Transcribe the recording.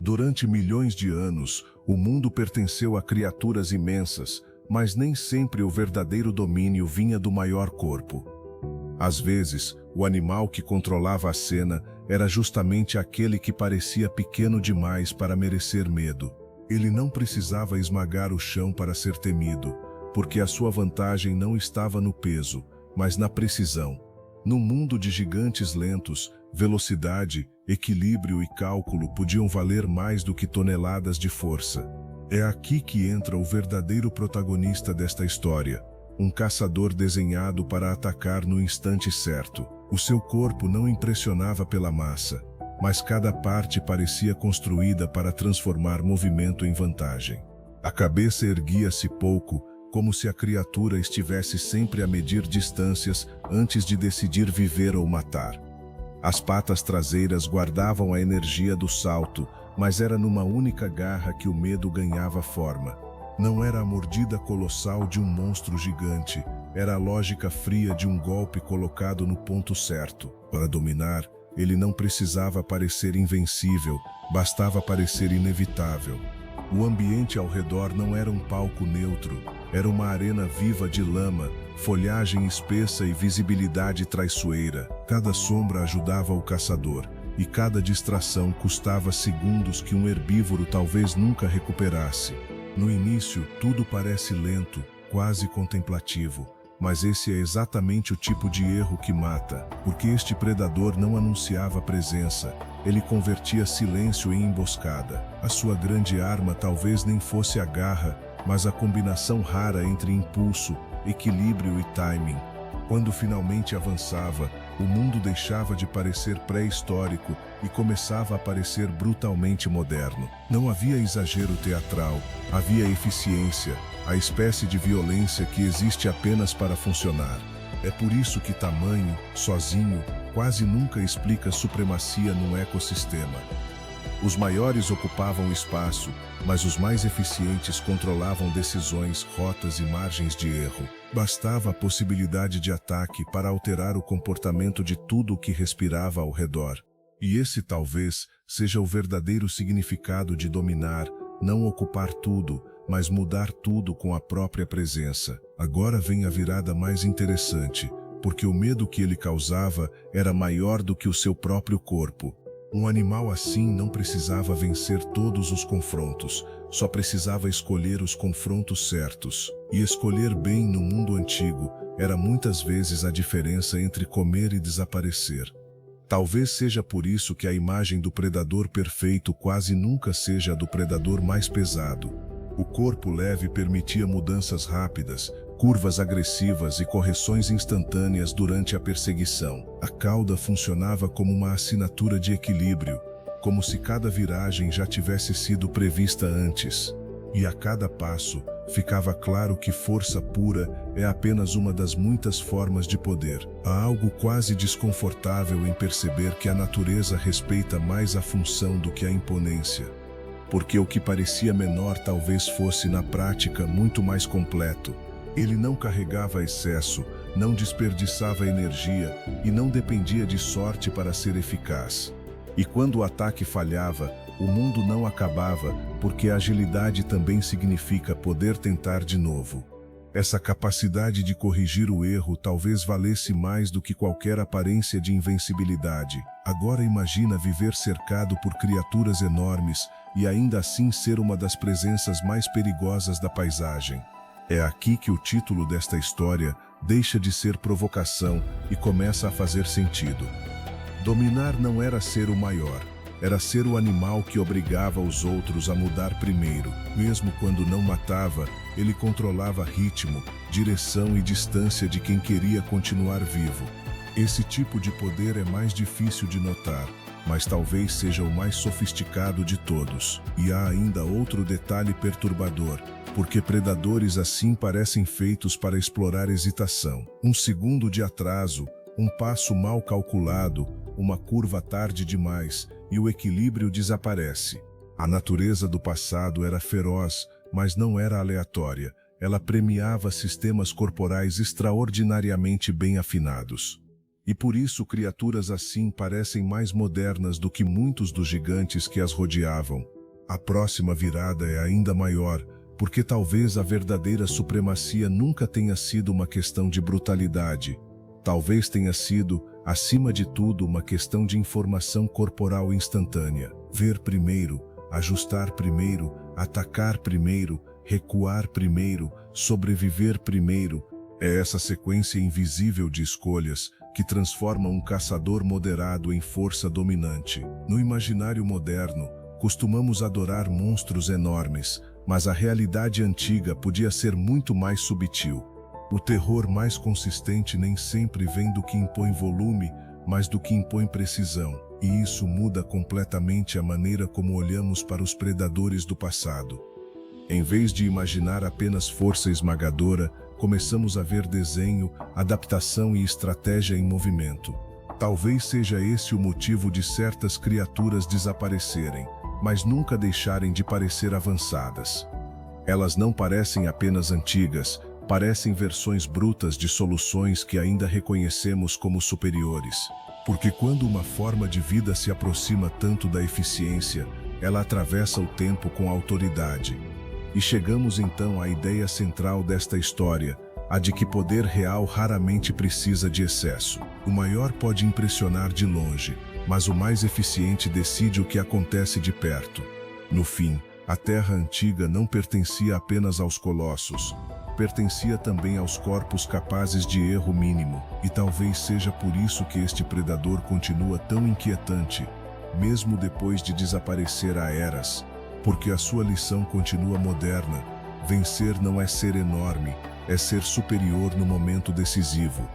Durante milhões de anos, o mundo pertenceu a criaturas imensas, mas nem sempre o verdadeiro domínio vinha do maior corpo. Às vezes, o animal que controlava a cena era justamente aquele que parecia pequeno demais para merecer medo. Ele não precisava esmagar o chão para ser temido, porque a sua vantagem não estava no peso, mas na precisão. No mundo de gigantes lentos, velocidade, equilíbrio e cálculo podiam valer mais do que toneladas de força. É aqui que entra o verdadeiro protagonista desta história, um caçador desenhado para atacar no instante certo. O seu corpo não impressionava pela massa, mas cada parte parecia construída para transformar movimento em vantagem. A cabeça erguia-se pouco, como se a criatura estivesse sempre a medir distâncias antes de decidir viver ou matar. As patas traseiras guardavam a energia do salto, mas era numa única garra que o medo ganhava forma. Não era a mordida colossal de um monstro gigante, era a lógica fria de um golpe colocado no ponto certo. Para dominar, ele não precisava parecer invencível, bastava parecer inevitável. O ambiente ao redor não era um palco neutro, era uma arena viva de lama, folhagem espessa e visibilidade traiçoeira. Cada sombra ajudava o caçador, e cada distração custava segundos que um herbívoro talvez nunca recuperasse. No início, tudo parece lento, quase contemplativo, mas esse é exatamente o tipo de erro que mata, porque este predador não anunciava presença, ele convertia silêncio em emboscada. A sua grande arma talvez nem fosse a garra, mas a combinação rara entre impulso, equilíbrio e timing. Quando finalmente avançava, o mundo deixava de parecer pré-histórico e começava a parecer brutalmente moderno. Não havia exagero teatral, havia eficiência, a espécie de violência que existe apenas para funcionar. É por isso que tamanho, sozinho, quase nunca explica supremacia num ecossistema. Os maiores ocupavam espaço, mas os mais eficientes controlavam decisões, rotas e margens de erro. Bastava a possibilidade de ataque para alterar o comportamento de tudo o que respirava ao redor. E esse talvez seja o verdadeiro significado de dominar, não ocupar tudo, mas mudar tudo com a própria presença. Agora vem a virada mais interessante, porque o medo que ele causava era maior do que o seu próprio corpo. Um animal assim não precisava vencer todos os confrontos, só precisava escolher os confrontos certos. E escolher bem no mundo antigo era muitas vezes a diferença entre comer e desaparecer. Talvez seja por isso que a imagem do predador perfeito quase nunca seja a do predador mais pesado. O corpo leve permitia mudanças rápidas, curvas agressivas e correções instantâneas durante a perseguição. A cauda funcionava como uma assinatura de equilíbrio, como se cada viragem já tivesse sido prevista antes. E a cada passo, ficava claro que força pura é apenas uma das muitas formas de poder. Há algo quase desconfortável em perceber que a natureza respeita mais a função do que a imponência. Porque o que parecia menor talvez fosse, na prática, muito mais completo. Ele não carregava excesso, não desperdiçava energia e não dependia de sorte para ser eficaz. E quando o ataque falhava, o mundo não acabava, porque a agilidade também significa poder tentar de novo. Essa capacidade de corrigir o erro talvez valesse mais do que qualquer aparência de invencibilidade. Agora imagina viver cercado por criaturas enormes e ainda assim ser uma das presenças mais perigosas da paisagem. É aqui que o título desta história deixa de ser provocação e começa a fazer sentido. Dominar não era ser o maior, era ser o animal que obrigava os outros a mudar primeiro. Mesmo quando não matava, ele controlava ritmo, direção e distância de quem queria continuar vivo. Esse tipo de poder é mais difícil de notar, mas talvez seja o mais sofisticado de todos. E há ainda outro detalhe perturbador, porque predadores assim parecem feitos para explorar hesitação. Um segundo de atraso, um passo mal calculado, uma curva tarde demais, e o equilíbrio desaparece. A natureza do passado era feroz, mas não era aleatória. Ela premiava sistemas corporais extraordinariamente bem afinados. E por isso criaturas assim parecem mais modernas do que muitos dos gigantes que as rodeavam. A próxima virada é ainda maior, porque talvez a verdadeira supremacia nunca tenha sido uma questão de brutalidade. Talvez tenha sido, acima de tudo, uma questão de informação corporal instantânea. Ver primeiro, ajustar primeiro, atacar primeiro, recuar primeiro, sobreviver primeiro. É essa sequência invisível de escolhas que transforma um caçador moderado em força dominante. No imaginário moderno, costumamos adorar monstros enormes, mas a realidade antiga podia ser muito mais subtil. O terror mais consistente nem sempre vem do que impõe volume, mas do que impõe precisão. E isso muda completamente a maneira como olhamos para os predadores do passado. Em vez de imaginar apenas força esmagadora, começamos a ver desenho, adaptação e estratégia em movimento. Talvez seja esse o motivo de certas criaturas desaparecerem, mas nunca deixarem de parecer avançadas. Elas não parecem apenas antigas, parecem versões brutas de soluções que ainda reconhecemos como superiores. Porque quando uma forma de vida se aproxima tanto da eficiência, ela atravessa o tempo com autoridade. E chegamos então à ideia central desta história, a de que poder real raramente precisa de excesso. O maior pode impressionar de longe, mas o mais eficiente decide o que acontece de perto. No fim, a Terra Antiga não pertencia apenas aos colossos, pertencia também aos corpos capazes de erro mínimo, e talvez seja por isso que este predador continua tão inquietante, mesmo depois de desaparecer há eras. Porque a sua lição continua moderna. Vencer não é ser enorme, é ser superior no momento decisivo.